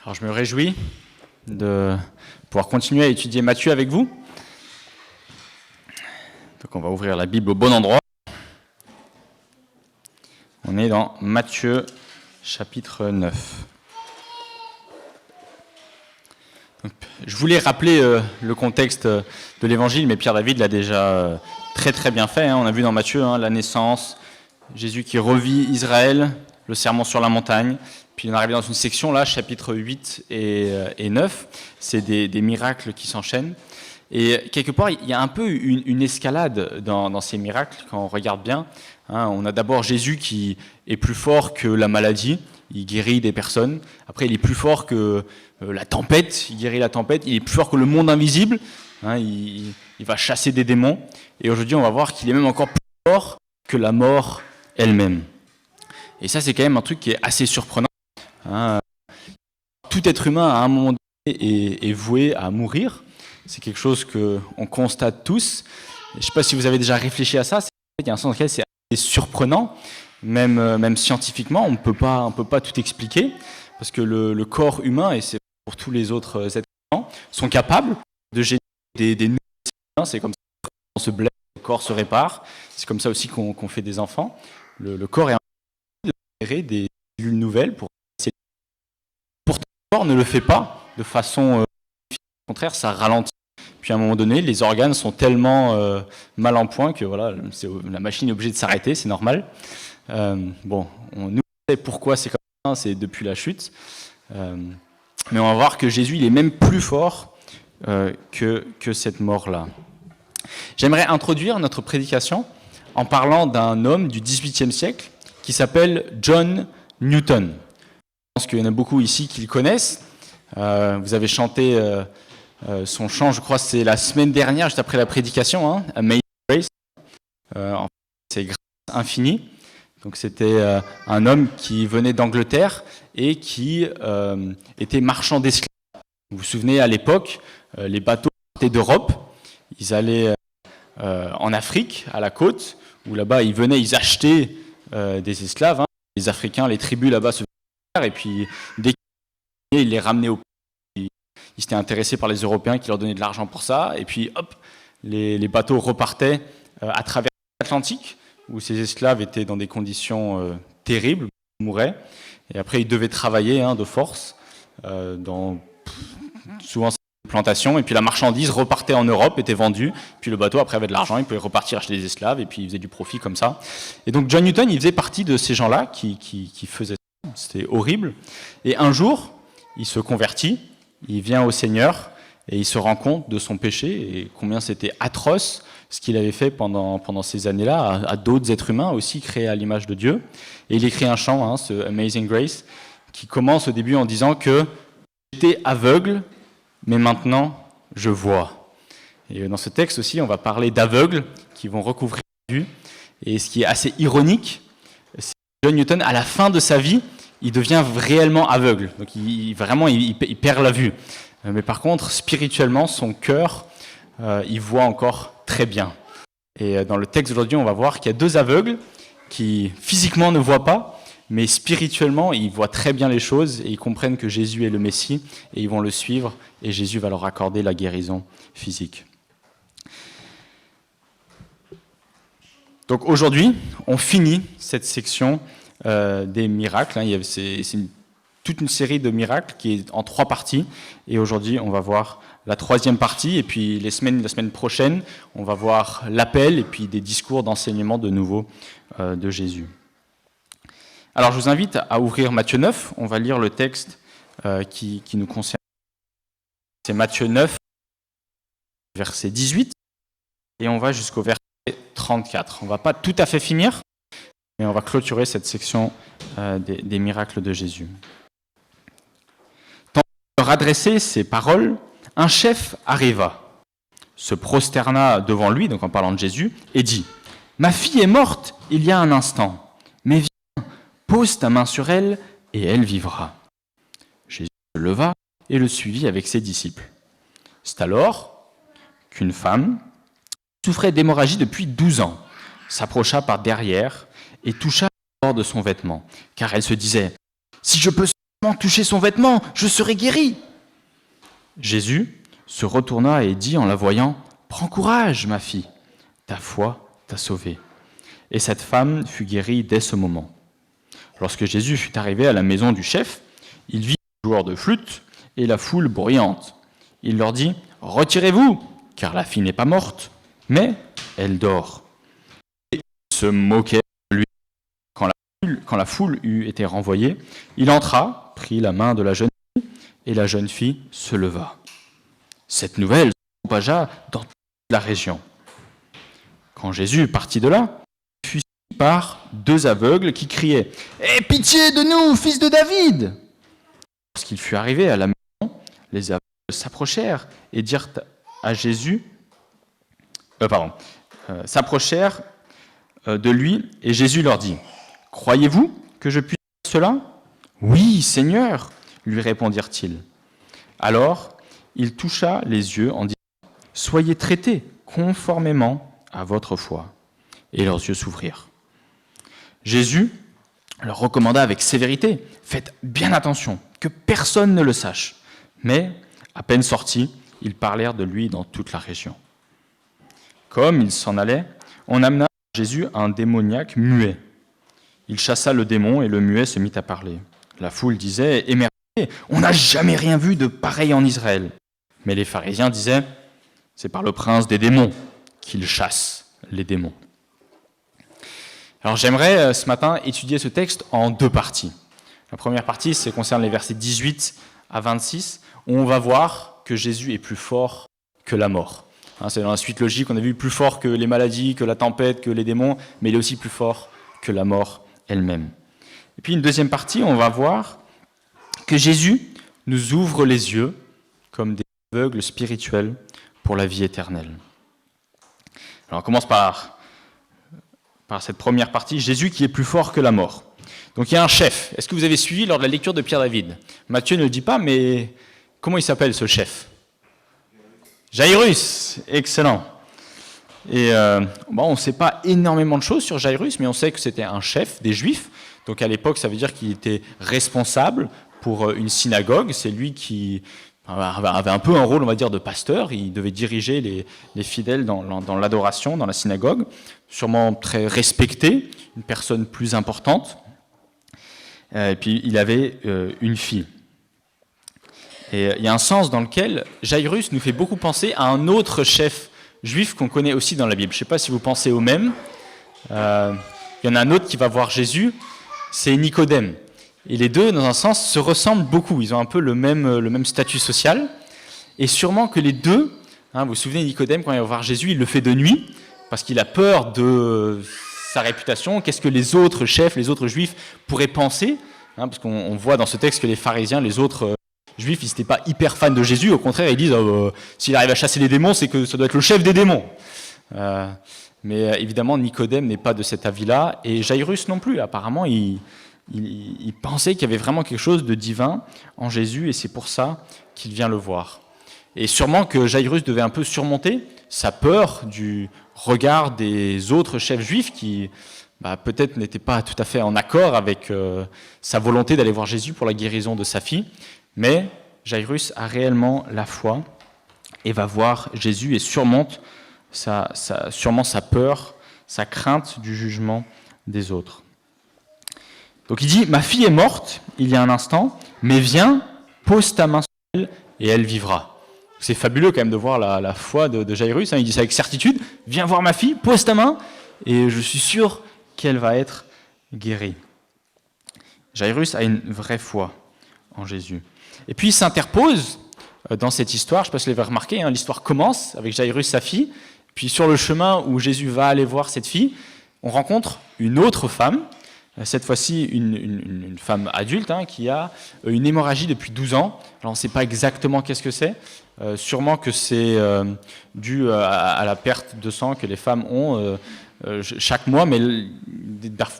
Alors je me réjouis de pouvoir continuer à étudier Matthieu avec vous. Donc on va ouvrir la Bible au bon endroit. On est dans Matthieu chapitre 9. Donc, je voulais rappeler le contexte de l'évangile, mais Pierre David l'a déjà très bien fait. On a vu dans Matthieu la naissance, Jésus qui revit Israël, le sermon sur la montagne. Puis on est arrivé dans une section, là, chapitre 8 et 9. C'est des miracles qui s'enchaînent. Et quelque part, il y a un peu une escalade dans ces miracles, quand on regarde bien. On a d'abord Jésus qui est plus fort que la maladie, il guérit des personnes. Après, il est plus fort que la tempête, il guérit la tempête. Il est plus fort que le monde invisible, il va chasser des démons. Et aujourd'hui, on va voir qu'il est même encore plus fort que la mort elle-même. Et ça, c'est quand même un truc qui est assez surprenant. Tout être humain, à un moment donné, est voué à mourir. C'est quelque chose qu'on constate tous. Je ne sais pas si vous avez déjà réfléchi à ça. Il y a un sens dans lequel c'est assez surprenant, même scientifiquement, on ne peut pas tout expliquer, parce que le corps humain, et c'est pour tous les autres êtres humains, sont capables de générer des nouveaux cellules. C'est comme ça qu'on se blesse, le corps se répare. C'est comme ça aussi qu'on fait des enfants. Le corps est capable de générer des cellules nouvelles. Pourtant, le corps ne le fait pas de façon... Au contraire, ça ralentit. Puis à un moment donné, les organes sont tellement mal en point que voilà, la machine est obligée de s'arrêter, c'est normal. Nous sait pourquoi c'est comme ça, c'est depuis la chute. Mais on va voir que Jésus, il est même plus fort que cette mort-là. J'aimerais introduire notre prédication en parlant d'un homme du XVIIIe siècle qui s'appelle John Newton. Je pense qu'il y en a beaucoup ici qui le connaissent. Vous avez chanté... son chant, je crois, c'est la semaine dernière, juste après la prédication, Amazing Grace. C'est grâce infinie. Donc c'était un homme qui venait d'Angleterre et qui était marchand d'esclaves. Vous vous souvenez, à l'époque, les bateaux partaient d'Europe, ils allaient en Afrique, à la côte, où là-bas ils venaient, ils achetaient des esclaves. Les Africains, les tribus là-bas se faisaient, et puis dès qu'ils les ramenaient au ils s'étaient intéressés par les Européens qui leur donnaient de l'argent pour ça. Et puis, hop, les bateaux repartaient à travers l'Atlantique, où ces esclaves étaient dans des conditions terribles, mouraient. Et après, ils devaient travailler de force dans souvent ces plantations. Et puis la marchandise repartait en Europe, était vendue. Puis le bateau, après, avait de l'argent. Il pouvait repartir acheter des esclaves. Et puis, il faisait du profit comme ça. Et donc, John Newton, il faisait partie de ces gens-là qui faisaient ça. C'était horrible. Et un jour, il se convertit. Il vient au Seigneur et il se rend compte de son péché et combien c'était atroce ce qu'il avait fait pendant ces années-là à d'autres êtres humains aussi créés à l'image de Dieu. Et il écrit un chant, ce Amazing Grace, qui commence au début en disant que j'étais aveugle, mais maintenant je vois. Et dans ce texte aussi, on va parler d'aveugles qui vont recouvrir la vue. Et ce qui est assez ironique, c'est que John Newton, à la fin de sa vie, il devient réellement aveugle. Donc il perd la vue. Mais par contre, spirituellement, son cœur, il voit encore très bien. Et dans le texte d'aujourd'hui, on va voir qu'il y a deux aveugles qui physiquement ne voient pas, mais spirituellement, ils voient très bien les choses et ils comprennent que Jésus est le Messie et ils vont le suivre et Jésus va leur accorder la guérison physique. Donc aujourd'hui, on finit cette section des miracles. C'est toute une série de miracles qui est en 3 parties. Et aujourd'hui, on va voir la 3e partie. Et puis la semaine prochaine, on va voir l'appel et puis des discours d'enseignement de nouveau de Jésus. Alors je vous invite à ouvrir Matthieu 9. On va lire le texte qui nous concerne. C'est Matthieu 9, verset 18. Et on va jusqu'au verset 34. On ne va pas tout à fait finir. Et on va clôturer cette section des miracles de Jésus. Tant de leur adresser ces paroles, un chef arriva, se prosterna devant lui, donc en parlant de Jésus, et dit « Ma fille est morte il y a un instant, mais viens, pose ta main sur elle et elle vivra. » Jésus se leva et le suivit avec ses disciples. C'est alors qu'une femme souffrait d'hémorragie depuis 12 ans, s'approcha par derrière et toucha le bord de son vêtement, car elle se disait « Si je peux toucher son vêtement, je serai guéri. » Jésus se retourna et dit en la voyant, « Prends courage, ma fille, ta foi t'a sauvée. » Et cette femme fut guérie dès ce moment. Lorsque Jésus fut arrivé à la maison du chef, il vit les joueurs de flûte et la foule bruyante. Il leur dit, « Retirez-vous, car la fille n'est pas morte, mais elle dort. » Et il se moquait de lui. Quand la foule eut été renvoyée, il entra, prit la main de la jeune fille, et la jeune fille se leva. Cette nouvelle se propagea dans toute la région. Quand Jésus partit de là, il fut suivi par 2 aveugles qui criaient « Aie pitié de nous, fils de David !» Lorsqu'il fut arrivé à la maison, les aveugles s'approchèrent et dirent à Jésus, s'approchèrent de lui, et Jésus leur dit, « Croyez-vous que je puisse faire cela ?»« Oui, Seigneur, lui répondirent-ils. Alors, il toucha les yeux en disant, « Soyez traités conformément à votre foi. » Et leurs yeux s'ouvrirent. Jésus leur recommanda avec sévérité, « Faites bien attention, que personne ne le sache. » Mais, à peine sortis, ils parlèrent de lui dans toute la région. Comme il s'en allait, on amena à Jésus un démoniaque muet. Il chassa le démon et le muet se mit à parler. La foule disait, émerveillée, « On n'a jamais rien vu de pareil en Israël. » Mais les pharisiens disaient, « C'est par le prince des démons qu'il chasse les démons. » Alors j'aimerais ce matin étudier ce texte en 2 parties. La première partie, ça concerne les versets 18 à 26, où on va voir que Jésus est plus fort que la mort. C'est dans la suite logique, on a vu plus fort que les maladies, que la tempête, que les démons, mais il est aussi plus fort que la mort elle-même. Et puis une deuxième partie, on va voir que Jésus nous ouvre les yeux comme des aveugles spirituels pour la vie éternelle. Alors on commence par cette première partie, Jésus qui est plus fort que la mort. Donc il y a un chef. Est-ce que vous avez suivi lors de la lecture de Pierre-David ? Matthieu ne le dit pas, mais comment il s'appelle ce chef ? Jairus, excellent. Et on ne sait pas énormément de choses sur Jairus, mais on sait que c'était un chef des Juifs. Donc à l'époque, ça veut dire qu'il était responsable pour une synagogue. C'est lui qui avait un peu un rôle, on va dire, de pasteur. Il devait diriger les fidèles dans l'adoration, dans la synagogue. Sûrement très respecté, une personne plus importante. Et puis il avait une fille. Et il y a un sens dans lequel Jairus nous fait beaucoup penser à un autre chef juif qu'on connaît aussi dans la Bible. Je ne sais pas si vous pensez au même. Il y en a un autre qui va voir Jésus, c'est Nicodème. Et les deux, dans un sens, se ressemblent beaucoup. Ils ont un peu le même statut social. Et sûrement que les deux, vous vous souvenez, Nicodème, quand il va voir Jésus, il le fait de nuit, parce qu'il a peur de sa réputation. Qu'est-ce que les autres chefs, les autres juifs pourraient penser ? Parce qu'on voit dans ce texte que les pharisiens, les autres Juifs, ils n'étaient pas hyper fans de Jésus. Au contraire, ils disent s'il arrive à chasser les démons, c'est que ça doit être le chef des démons. Mais évidemment, Nicodème n'est pas de cet avis-là, et Jairus non plus. Apparemment, il pensait qu'il y avait vraiment quelque chose de divin en Jésus, et c'est pour ça qu'il vient le voir. Et sûrement que Jairus devait un peu surmonter sa peur du regard des autres chefs juifs qui peut-être n'étaient pas tout à fait en accord avec sa volonté d'aller voir Jésus pour la guérison de sa fille. Mais Jairus a réellement la foi et va voir Jésus et surmonte sûrement sa peur, sa crainte du jugement des autres. Donc il dit, « Ma fille est morte il y a un instant, mais viens, pose ta main sur elle et elle vivra. » C'est fabuleux quand même de voir la foi de Jairus. Il dit ça avec certitude, « Viens voir ma fille, pose ta main et je suis sûr qu'elle va être guérie. » Jairus a une vraie foi en Jésus. Et puis il s'interpose dans cette histoire, je ne sais pas si vous l'avez remarqué, l'histoire commence avec Jairus, sa fille, puis sur le chemin où Jésus va aller voir cette fille, on rencontre une autre femme, cette fois-ci une femme adulte qui a une hémorragie depuis 12 ans. Alors on ne sait pas exactement qu'est-ce que c'est, sûrement que c'est dû à la perte de sang que les femmes ont chaque mois, mais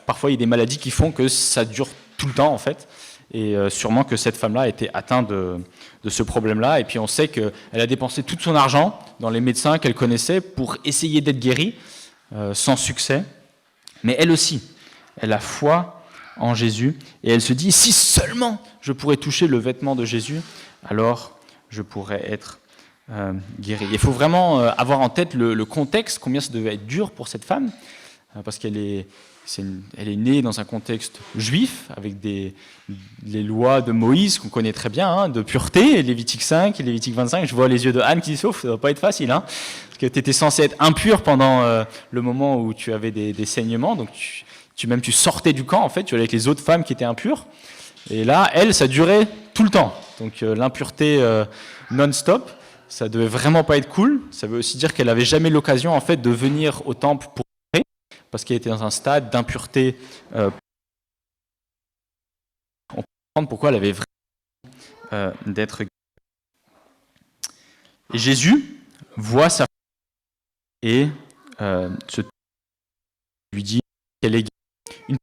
parfois il y a des maladies qui font que ça dure tout le temps en fait. Et sûrement que cette femme-là a été atteinte de ce problème-là. Et puis on sait qu'elle a dépensé tout son argent dans les médecins qu'elle connaissait pour essayer d'être guérie, sans succès. Mais elle aussi, elle a foi en Jésus. Et elle se dit, si seulement je pourrais toucher le vêtement de Jésus, alors je pourrais être guérie. Il faut vraiment avoir en tête le contexte, combien ça devait être dur pour cette femme, parce qu'elle est née dans un contexte juif, avec les lois de Moïse qu'on connaît très bien, de pureté, Lévitique 5, Lévitique 25. Je vois les yeux de Anne qui s'ouvrent, ça ne va pas être facile, parce que tu étais censé être impur pendant le moment où tu avais des saignements, donc tu sortais du camp, en fait, tu allais avec les autres femmes qui étaient impures, et là, elle, ça durait tout le temps, donc l'impureté non-stop, ça devait vraiment pas être cool. Ça veut aussi dire qu'elle avait jamais l'occasion, en fait, de venir au temple pour prier, parce qu'elle était dans un stade d'impureté. On peut comprendre pourquoi elle avait vraiment d'être guérie. Et Jésus voit sa femme et lui dit qu'elle est guérie.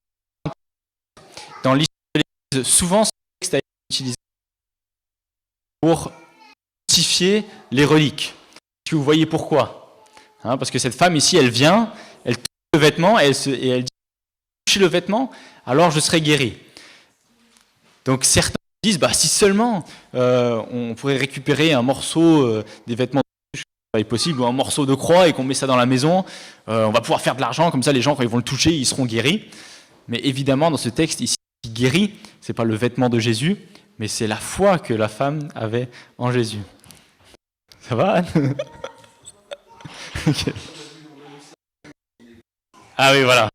Dans l'histoire de l'Église, souvent ce texte a été utilisé pour justifier les reliques. Est-ce que vous voyez pourquoi ? Parce que cette femme ici, elle vient, elle touche le vêtement et elle dit « touchez le vêtement, alors je serai guérie ». Donc certains disent si seulement on pourrait récupérer un morceau des vêtements est possible, ou un morceau de croix et qu'on met ça dans la maison, on va pouvoir faire de l'argent, comme ça les gens quand ils vont le toucher, ils seront guéris. Mais évidemment, dans ce texte ici, qui guérit, c'est pas le vêtement de Jésus, mais c'est la foi que la femme avait en Jésus. Ça va, Anne? Okay. Ah oui, voilà.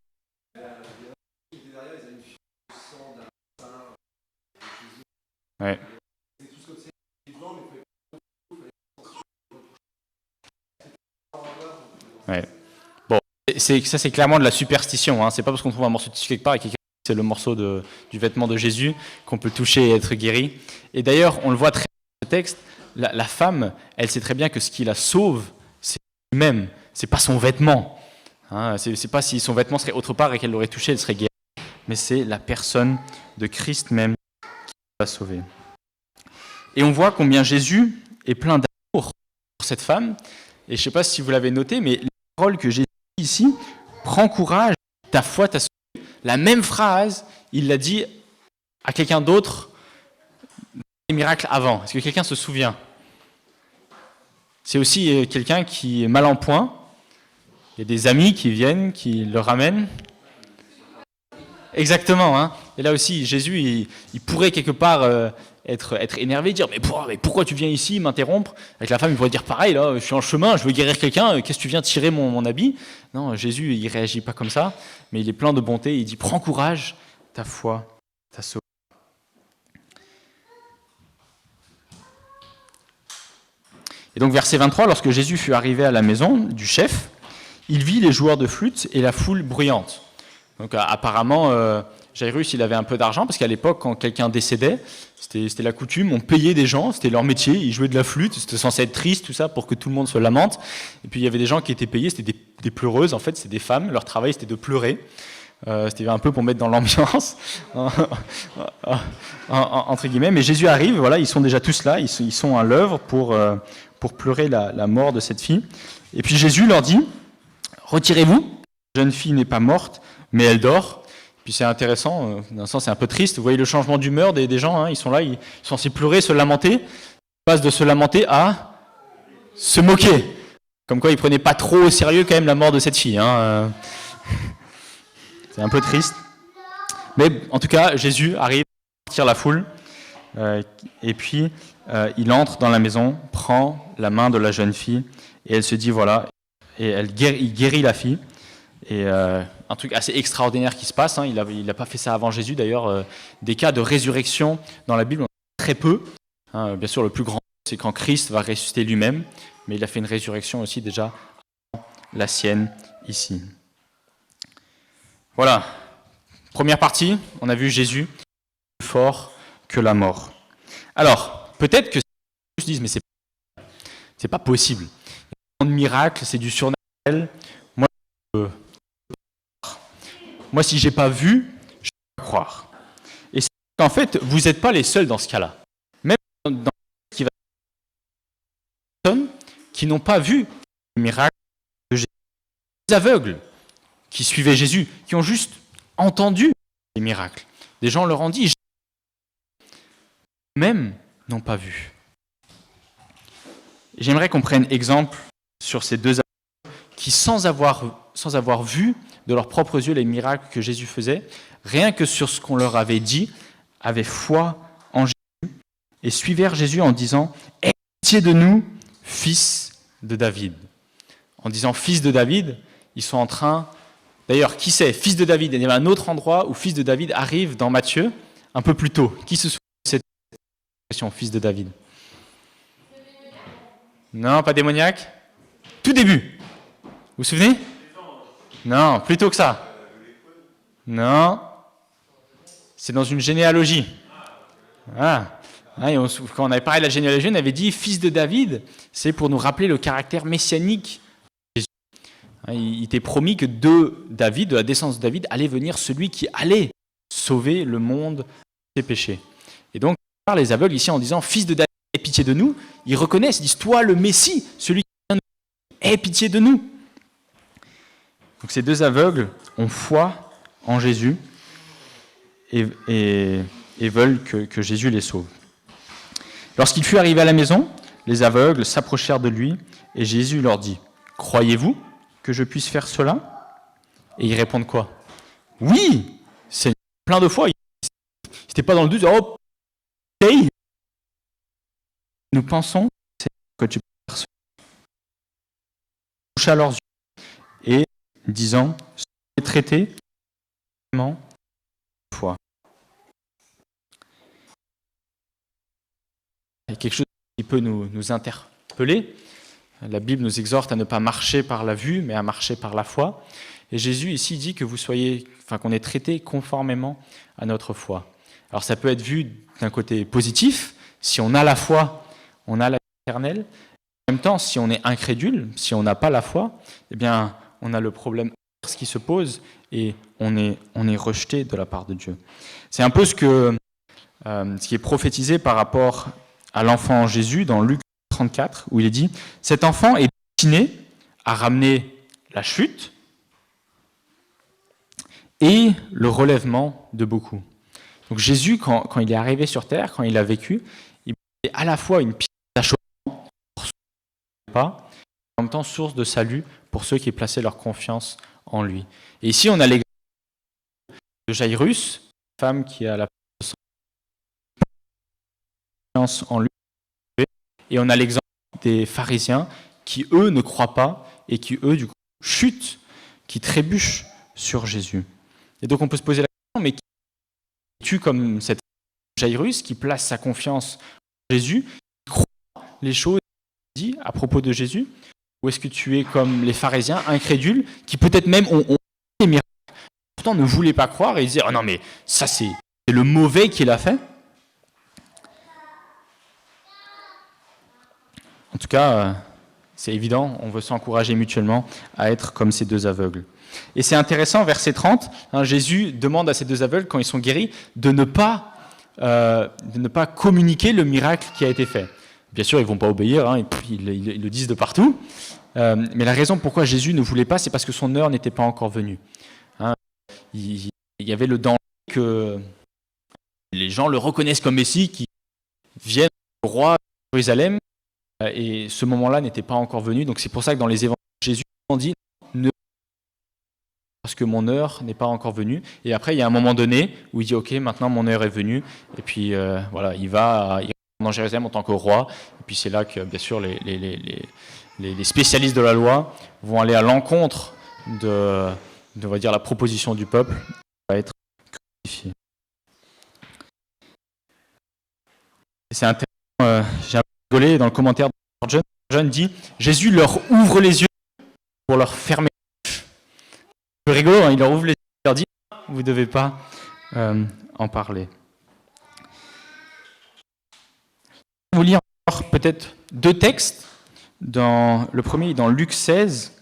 Ouais. Ouais. Bon, ça c'est clairement de la superstition. C'est pas parce qu'on trouve un morceau de tissu quelque part et quelqu'un dit que c'est le morceau du vêtement de Jésus qu'on peut toucher et être guéri. Et d'ailleurs, on le voit très bien dans le texte. La femme, elle sait très bien que ce qui la sauve, c'est lui-même. C'est pas son vêtement. C'est pas si son vêtement serait autre part et qu'elle l'aurait touché, elle serait guérie. Mais c'est la personne de Christ même qui va sauver. Et on voit combien Jésus est plein d'amour pour cette femme. Et je ne sais pas si vous l'avez noté, mais les paroles que Jésus dit ici, prends courage, ta foi t'a sauvé. La même phrase, il l'a dit à quelqu'un d'autre des miracles avant. Est-ce que quelqu'un se souvient? C'est aussi quelqu'un qui est mal en point. Il y a des amis qui viennent, qui le ramènent. Exactement. Et là aussi, Jésus, il pourrait quelque part être énervé, dire mais pourquoi tu viens ici m'interrompre? Avec la femme, il pourrait dire pareil, là, je suis en chemin, je veux guérir quelqu'un, qu'est-ce que tu viens tirer mon habit? Non, Jésus, il réagit pas comme ça, mais il est plein de bonté, il dit prends courage, ta foi t'a sauvé. Et donc verset 23, lorsque Jésus fut arrivé à la maison du chef, il vit les joueurs de flûte et la foule bruyante. Donc apparemment, Jairus, il avait un peu d'argent, parce qu'à l'époque, quand quelqu'un décédait, c'était la coutume, on payait des gens, c'était leur métier, ils jouaient de la flûte, c'était censé être triste, tout ça, pour que tout le monde se lamente. Et puis il y avait des gens qui étaient payés, c'était des pleureuses, en fait, c'était des femmes, leur travail c'était de pleurer. C'était un peu pour mettre dans l'ambiance, entre guillemets. Mais Jésus arrive, voilà, ils sont déjà tous là, ils sont à l'œuvre pour pleurer la mort de cette fille. Et puis Jésus leur dit, retirez-vous, la jeune fille n'est pas morte, mais elle dort. Puis c'est intéressant, d'un sens c'est un peu triste, vous voyez le changement d'humeur des gens, ils sont là, ils sont censés pleurer, se lamenter, ils passent de se lamenter à se moquer. Comme quoi ils prenaient pas trop au sérieux quand même la mort de cette fille. C'est un peu triste. Mais en tout cas, Jésus arrive à sortir la foule, et puis il entre dans la maison, prend la main de la jeune fille, et elle se dit voilà, et il guérit la fille. Et un truc assez extraordinaire qui se passe, il n'a pas fait ça avant Jésus d'ailleurs, des cas de résurrection dans la Bible, on en a très peu. Bien sûr, le plus grand, c'est quand Christ va ressusciter lui-même, mais il a fait une résurrection aussi déjà avant la sienne ici. Voilà, première partie, on a vu Jésus plus fort que la mort. Alors, peut-être que certains se disent, mais c'est pas possible. Il y a un miracle, c'est du surnaturel. Moi, si j'ai pas vu, je ne peux pas croire. Et c'est qu'en fait, vous n'êtes pas les seuls dans ce cas-là. Même dans qui va personnes qui n'ont pas vu le miracle de Jésus. Les aveugles qui suivaient Jésus, qui ont juste entendu les miracles. Des gens leur ont dit, même n'ont pas vu. J'aimerais qu'on prenne exemple sur ces deux aveugles qui, sans avoir vu de leurs propres yeux les miracles que Jésus faisait, rien que sur ce qu'on leur avait dit, avaient foi en Jésus et suivirent Jésus en disant « Aie pitié de nous, fils de David ». En disant « fils de David », ils sont en train... D'ailleurs, qui c'est ? Fils de David. Il y a un autre endroit où fils de David arrive dans Matthieu, un peu plus tôt. Qui se souvient de cette expression, fils de David ? Non, pas démoniaque. Tout début. Vous vous souvenez ? Non, plus tôt que ça. Non. C'est dans une généalogie. Ah. Quand on avait parlé de la généalogie, on avait dit fils de David, c'est pour nous rappeler le caractère messianique de Jésus. Il était promis que de David, de la descendance de David, allait venir celui qui allait sauver le monde de ses péchés. Et donc, les aveugles ici en disant fils de David, aie pitié de nous, ils reconnaissent, ils disent toi le Messie, celui qui vient de nous, aie pitié de nous. Donc ces deux aveugles ont foi en Jésus et veulent que Jésus les sauve. Lorsqu'il fut arrivé à la maison, les aveugles s'approchèrent de lui et Jésus leur dit « Croyez-vous que je puisse faire cela ?» Et ils répondent quoi ? « Oui, c'est plein de fois. » Ils n'étaient pas dans le doute. « Oh, hey !» Nous pensons que tu peux faire cela. Il toucha leurs yeux et disant « Soyez traités vraiment foi. » Il y a quelque chose qui peut nous interpeller. La Bible nous exhorte à ne pas marcher par la vue, mais à marcher par la foi. Et Jésus ici dit que qu'on est traité conformément à notre foi. Alors ça peut être vu d'un côté positif, si on a la foi, on a la vie éternelle. En même temps, si on est incrédule, si on n'a pas la foi, eh bien, on a le problème qui se pose et on est rejeté de la part de Dieu. C'est un peu ce qui est prophétisé par rapport à l'enfant Jésus dans Luc 34, où il est dit « Cet enfant est destiné à ramener la chute et le relèvement de beaucoup. » Donc Jésus, quand il est arrivé sur terre, quand il a vécu, il est à la fois une pierre d'achoppement pour ceux qui ne pas, et en même temps source de salut pour ceux qui plaçaient leur confiance en lui. Et ici, on a l'exemple de Jairus, une femme qui a la confiance en lui. Et on a l'exemple des pharisiens qui, eux, ne croient pas et qui, eux, du coup, chutent, qui trébuchent sur Jésus. Et donc, on peut se poser la question, mais qui es-tu comme cette Jairus qui place sa confiance en Jésus, qui croit les choses dites à propos de Jésus, ou est-ce que tu es comme les pharisiens, incrédules, qui peut-être même ont les miracles, pourtant ne voulaient pas croire et disaient « Oh non, mais ça, c'est le mauvais qui l'a fait ». En tout cas, c'est évident, on veut s'encourager mutuellement à être comme ces deux aveugles. Et c'est intéressant, verset 30, Jésus demande à ces deux aveugles, quand ils sont guéris, de ne pas communiquer le miracle qui a été fait. Bien sûr, ils ne vont pas obéir, ils le disent de partout. Mais la raison pourquoi Jésus ne voulait pas, c'est parce que son heure n'était pas encore venue. Il y avait le danger que les gens le reconnaissent comme Messie, qui viennent au roi de Jérusalem, et ce moment-là n'était pas encore venu. Donc c'est pour ça que dans les évangiles, Jésus dit parce que mon heure n'est pas encore venue. Et après, il y a un moment donné où il dit ok, maintenant mon heure est venue. Et puis voilà, il va dans Jérusalem en tant que roi. Et puis c'est là que bien sûr les spécialistes de la loi vont aller à l'encontre de on va dire la proposition du peuple, va être crucifié. Et c'est intéressant. J'ai rigolé dans le commentaire de John dit Jésus leur ouvre les yeux pour leur fermer les bouches. C'est rigolo, il leur ouvre les yeux et leur dit vous ne devez pas en parler. Je vais vous lire encore peut-être deux textes. Le premier est dans Luc 16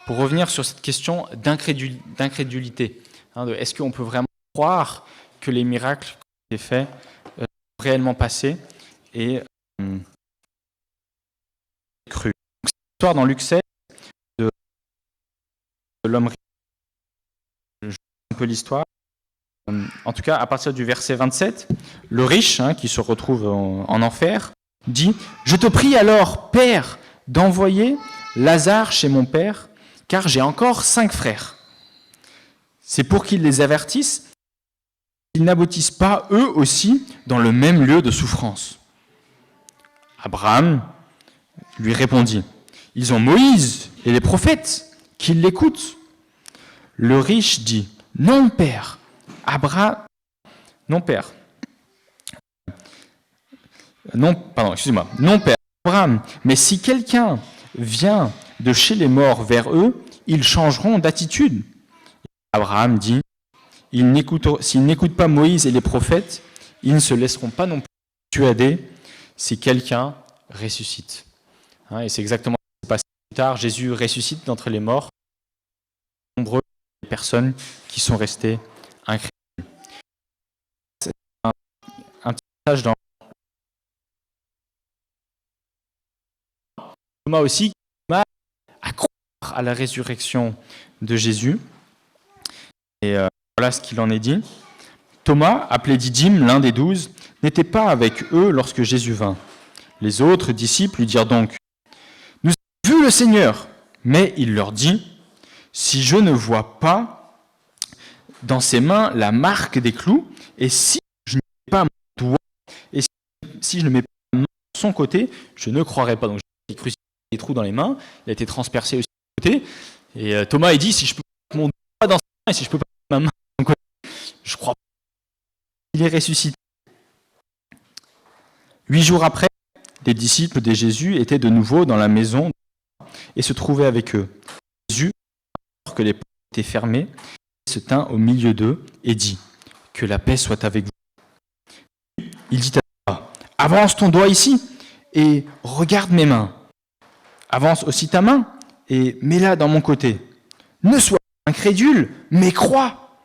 pour revenir sur cette question d'incrédulité. Est-ce qu'on peut vraiment croire que les miracles qui ont été faits sont réellement passés et cru. Donc, c'est l'histoire dans Luc 16 de l'homme riche. Je lis un peu l'histoire. en tout cas à partir du verset 27, le riche, qui se retrouve en enfer, dit « Je te prie alors, Père, d'envoyer Lazare chez mon père, car j'ai encore 5 frères. C'est pour qu'ils les avertissent, qu'ils n'aboutissent pas eux aussi dans le même lieu de souffrance. » Abraham lui répondit, « Ils ont Moïse et les prophètes, qu'ils l'écoutent. » Le riche dit, « Non, père, non, père, Abraham, mais si quelqu'un vient de chez les morts vers eux, ils changeront d'attitude. » Abraham dit, « S'ils n'écoutent pas Moïse et les prophètes, ils ne se laisseront pas non plus persuader si quelqu'un ressuscite. » Et c'est exactement ce qui s'est passé plus tard. Jésus ressuscite d'entre les morts. Nombreuses personnes qui sont restées incrédules. C'est un petit passage dans Thomas aussi, Thomas à croire à la résurrection de Jésus. Et voilà ce qu'il en est dit. Thomas, appelé Didyme, l'un des 12, n'était pas avec eux lorsque Jésus vint. Les autres disciples lui dirent donc, « Nous avons vu le Seigneur !» Mais il leur dit, « Si je ne vois pas dans ses mains la marque des clous, et si je ne mets pas mon doigt, et si je ne mets pas ma main de son côté, je ne croirai pas. » Donc il crucifie des trous dans les mains, il a été transpercé aussi de côté. Et Thomas, il dit, si je peux pas mettre mon doigt dans ses mains, et si je peux pas mettre ma main de son côté, je crois pas. Il est ressuscité. 8 jours après, les disciples de Jésus étaient de nouveau dans la maison et se trouvaient avec eux. Jésus, alors que les portes étaient fermées, se tint au milieu d'eux et dit, « Que la paix soit avec vous. » Il dit à Thomas, « Avance ton doigt ici et regarde mes mains. Avance aussi ta main et mets-la dans mon côté. Ne sois pas incrédule, mais crois. »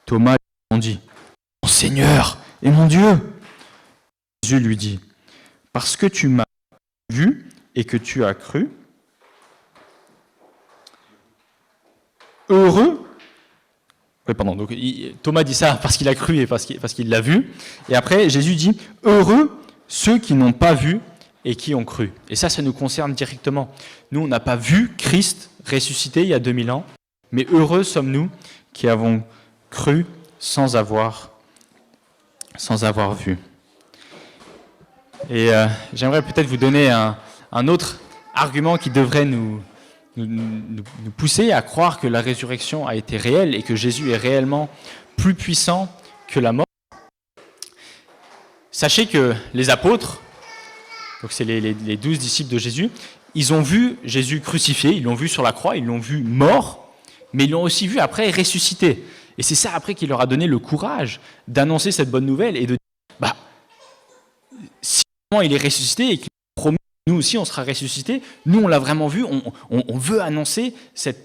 Thomas répondit, « Mon Seigneur et mon Dieu. » Jésus lui dit, « Parce que tu m'as vu et que tu as cru, heureux. » Donc, Thomas dit ça parce qu'il a cru et parce qu'il l'a vu. Et après, Jésus dit, « Heureux ceux qui n'ont pas vu et qui ont cru. » Et ça nous concerne directement. Nous, on n'a pas vu Christ ressuscité il y a 2000 ans, mais heureux sommes-nous qui avons cru sans avoir vu. Et j'aimerais peut-être vous donner un autre argument qui devrait nous pousser à croire que la résurrection a été réelle et que Jésus est réellement plus puissant que la mort. Sachez que les apôtres, donc c'est les 12 disciples de Jésus, ils ont vu Jésus crucifié, ils l'ont vu sur la croix, ils l'ont vu mort, mais ils l'ont aussi vu après ressuscité. Et c'est ça après qui leur a donné le courage d'annoncer cette bonne nouvelle et de dire, si il est ressuscité et qu'il a promis, nous aussi on sera ressuscité, nous on l'a vraiment vu, on veut annoncer cet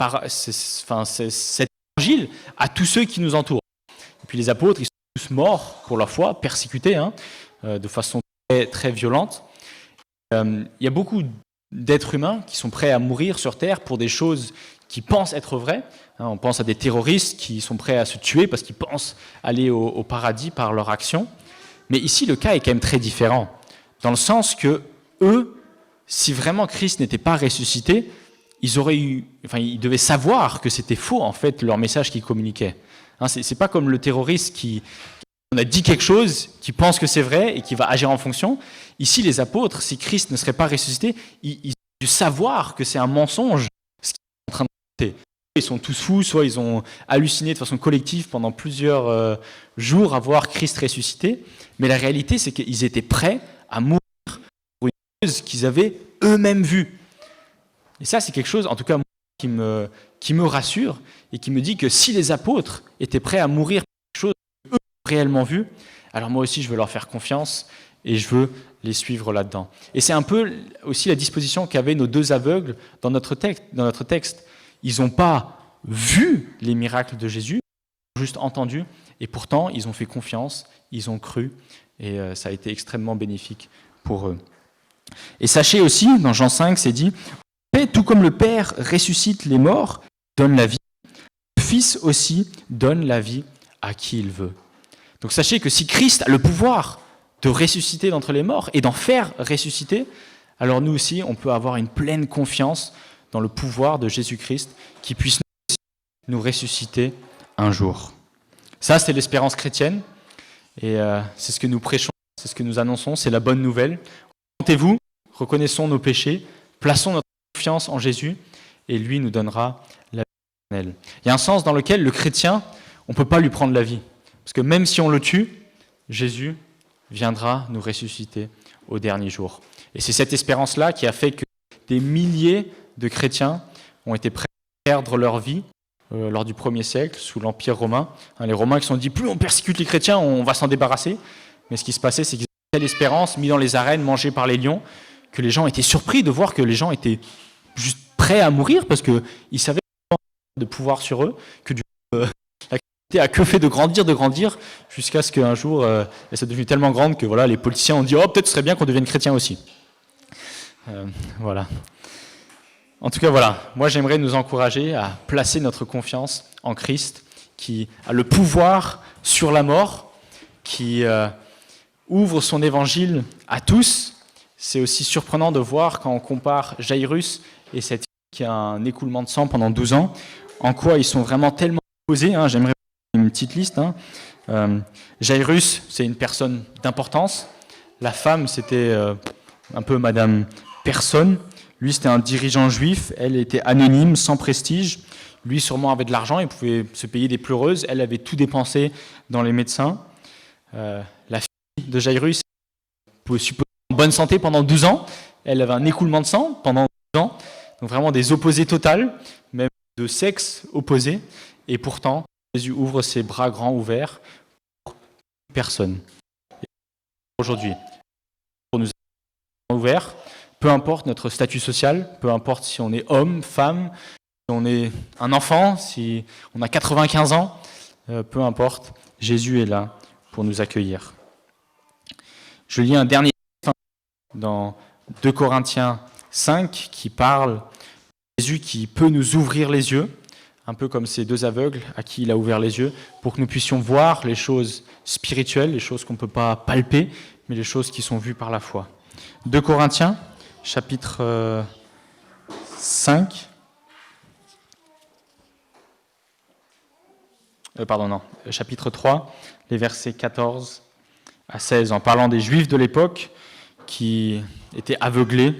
évangile à tous ceux qui nous entourent. Et puis les apôtres, ils sont tous morts pour leur foi, persécutés de façon très, très violente. Il y a beaucoup d'êtres humains qui sont prêts à mourir sur Terre pour des choses qui pensent être vraies. On pense à des terroristes qui sont prêts à se tuer parce qu'ils pensent aller au paradis par leur action. Mais ici, le cas est quand même très différent, dans le sens que eux, si vraiment Christ n'était pas ressuscité, ils devaient savoir que c'était faux, en fait, leur message qu'ils communiquaient. C'est pas comme le terroriste on a dit quelque chose, qui pense que c'est vrai et qui va agir en fonction. Ici, les apôtres, si Christ ne serait pas ressuscité, ils ont dû savoir que c'est un mensonge ce qu'ils sont en train de raconter. Ils sont tous fous, soit ils ont halluciné de façon collective pendant plusieurs jours à voir Christ ressuscité. Mais la réalité, c'est qu'ils étaient prêts à mourir pour une chose qu'ils avaient eux-mêmes vue. Et ça, c'est quelque chose, en tout cas, qui me rassure et qui me dit que si les apôtres étaient prêts à mourir pour quelque chose qu'eux ont réellement vu, alors moi aussi, je veux leur faire confiance et je veux les suivre là-dedans. Et c'est un peu aussi la disposition qu'avaient nos 2 aveugles dans notre texte. Ils n'ont pas vu les miracles de Jésus, ils ont juste entendu, et pourtant, ils ont fait confiance, ils ont cru, et ça a été extrêmement bénéfique pour eux. Et sachez aussi, dans Jean 5, c'est dit, « Tout comme le Père ressuscite les morts, donne la vie, le Fils aussi donne la vie à qui il veut. » Donc sachez que si Christ a le pouvoir de ressusciter d'entre les morts et d'en faire ressusciter, alors nous aussi, on peut avoir une pleine confiance dans le pouvoir de Jésus-Christ qui puisse nous ressusciter un jour. Ça, c'est l'espérance chrétienne et c'est ce que nous prêchons, c'est ce que nous annonçons, c'est la bonne nouvelle. Repentez-vous, reconnaissons nos péchés, plaçons notre confiance en Jésus et lui nous donnera la vie éternelle. Il y a un sens dans lequel le chrétien, on ne peut pas lui prendre la vie. Parce que même si on le tue, Jésus viendra nous ressusciter au dernier jour. Et c'est cette espérance-là qui a fait que des milliers de chrétiens ont été prêts à perdre leur vie lors du 1er siècle, sous l'Empire romain. Les Romains qui se sont dit, plus on persécute les chrétiens, on va s'en débarrasser. Mais ce qui se passait, c'est qu'ils avaient telle espérance, mis dans les arènes, mangés par les lions, que les gens étaient surpris de voir que les gens étaient juste prêts à mourir, parce qu'ils savaient de pouvoir sur eux, que du coup, la chrétienté a que fait de grandir, jusqu'à ce qu'un jour, elle soit devenue tellement grande que voilà, les politiciens ont dit, oh, peut-être ce serait bien qu'on devienne chrétien aussi. Voilà. En tout cas, voilà, moi j'aimerais nous encourager à placer notre confiance en Christ, qui a le pouvoir sur la mort, qui ouvre son évangile à tous. C'est aussi surprenant de voir quand on compare Jairus et cette fille qui a un écoulement de sang pendant 12 ans, en quoi ils sont vraiment tellement opposés. J'aimerais une petite liste. Jairus, c'est une personne d'importance. La femme, c'était un peu Madame Personne. Lui, c'était un dirigeant juif. Elle était anonyme, sans prestige. Lui, sûrement, avait de l'argent. Il pouvait se payer des pleureuses. Elle avait tout dépensé dans les médecins. La fille de Jairus pouvait supposer en bonne santé pendant 12 ans. Elle avait un écoulement de sang pendant 12 ans. Donc vraiment des opposés totales, même de sexe opposés. Et pourtant, Jésus ouvre ses bras grands ouverts pour personne. Aujourd'hui, pour nous ouverts, peu importe notre statut social, peu importe si on est homme, femme, si on est un enfant, si on a 95 ans, peu importe, Jésus est là pour nous accueillir. Je lis un dernier dans 2 Corinthiens 5 qui parle de Jésus qui peut nous ouvrir les yeux, un peu comme ces deux aveugles à qui il a ouvert les yeux, pour que nous puissions voir les choses spirituelles, les choses qu'on ne peut pas palper, mais les choses qui sont vues par la foi. 2 Corinthiens, chapitre 5. Chapitre 3, les versets 14 à 16, en parlant des Juifs de l'époque qui étaient aveuglés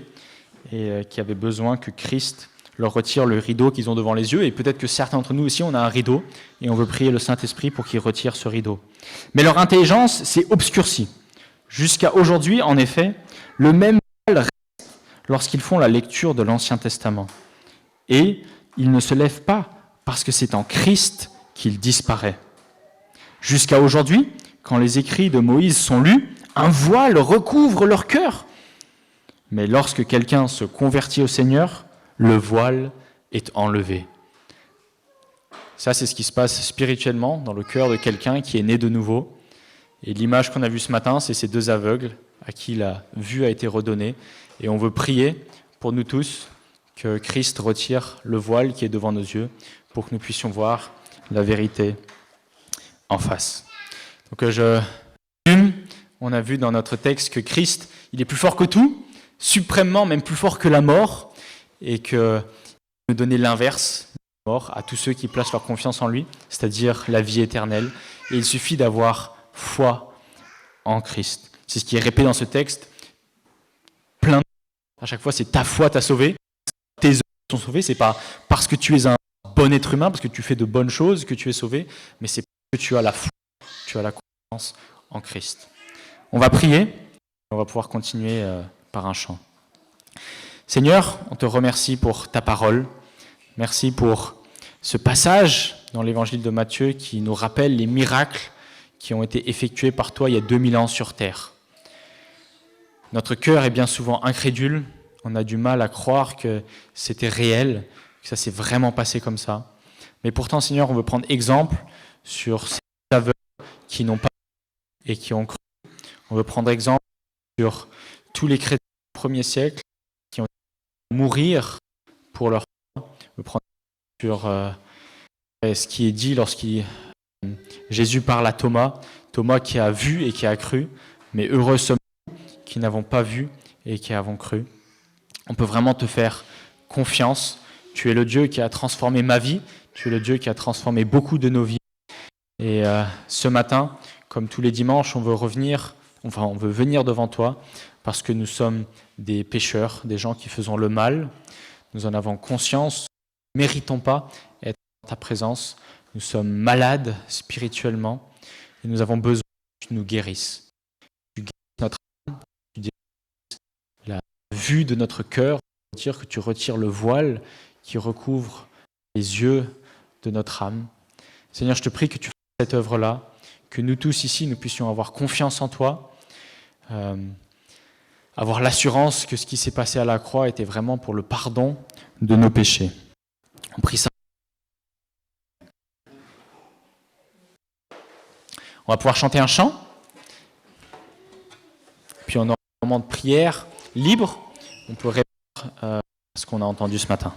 et qui avaient besoin que Christ leur retire le rideau qu'ils ont devant les yeux. Et peut-être que certains d'entre nous aussi, on a un rideau et on veut prier le Saint-Esprit pour qu'il retire ce rideau. Mais leur intelligence s'est obscurcie. Jusqu'à aujourd'hui, en effet, le même mal reste lorsqu'ils font la lecture de l'Ancien Testament. Et ils ne se lèvent pas parce que c'est en Christ qu'il disparaît. Jusqu'à aujourd'hui, quand les écrits de Moïse sont lus, un voile recouvre leur cœur. Mais lorsque quelqu'un se convertit au Seigneur, le voile est enlevé. Ça, c'est ce qui se passe spirituellement dans le cœur de quelqu'un qui est né de nouveau. Et l'image qu'on a vue ce matin, c'est ces deux aveugles à qui la vue a été redonnée. Et on veut prier pour nous tous que Christ retire le voile qui est devant nos yeux pour que nous puissions voir la vérité en face. Donc on a vu dans notre texte que Christ, il est plus fort que tout, suprêmement, même plus fort que la mort, et qu'il nous donner l'inverse de la mort à tous ceux qui placent leur confiance en lui, c'est-à-dire la vie éternelle. Et il suffit d'avoir foi en Christ. C'est ce qui est répété dans ce texte. Plein de... À chaque fois, c'est ta foi t'a sauvé. Tes œuvres sont sauvées. C'est pas parce que tu es un bon être humain, parce que tu fais de bonnes choses que tu es sauvé, mais c'est parce que tu as la foi, tu as la confiance en Christ. On va prier. On va pouvoir continuer par un chant. Seigneur, on te remercie pour ta parole. Merci pour ce passage dans l'évangile de Matthieu qui nous rappelle les miracles qui ont été effectués par toi il y a 2000 ans sur terre. Notre cœur est bien souvent incrédule. On a du mal à croire que c'était réel, que ça s'est vraiment passé comme ça. Mais pourtant, Seigneur, on veut prendre exemple sur ces aveugles qui n'ont pas et qui ont cru. On veut prendre exemple sur tous les chrétiens du 1er siècle qui ont mourir pour leur foi. On veut prendre sur ce qui est dit lorsque Jésus parle à Thomas. Thomas qui a vu et qui a cru, mais heureux sommes-nous qui n'avons pas vu et qui avons cru. On peut vraiment te faire confiance. Tu es le Dieu qui a transformé ma vie, tu es le Dieu qui a transformé beaucoup de nos vies. Et ce matin, comme tous les dimanches, on veut venir devant toi parce que nous sommes des pécheurs, des gens qui faisons le mal. Nous en avons conscience, nous ne méritons pas être dans ta présence. Nous sommes malades spirituellement et nous avons besoin que tu nous guérisses. Tu guérisses notre âme, tu guérisses la vue de notre cœur, dire que tu retires le voile qui recouvre les yeux de notre âme. Seigneur, je te prie que tu fasses cette œuvre-là, que nous tous ici, nous puissions avoir confiance en toi, avoir l'assurance que ce qui s'est passé à la croix était vraiment pour le pardon de nos péchés. On prie ça. On va pouvoir chanter un chant, puis on aura un moment de prière libre. On peut répondre à ce qu'on a entendu ce matin.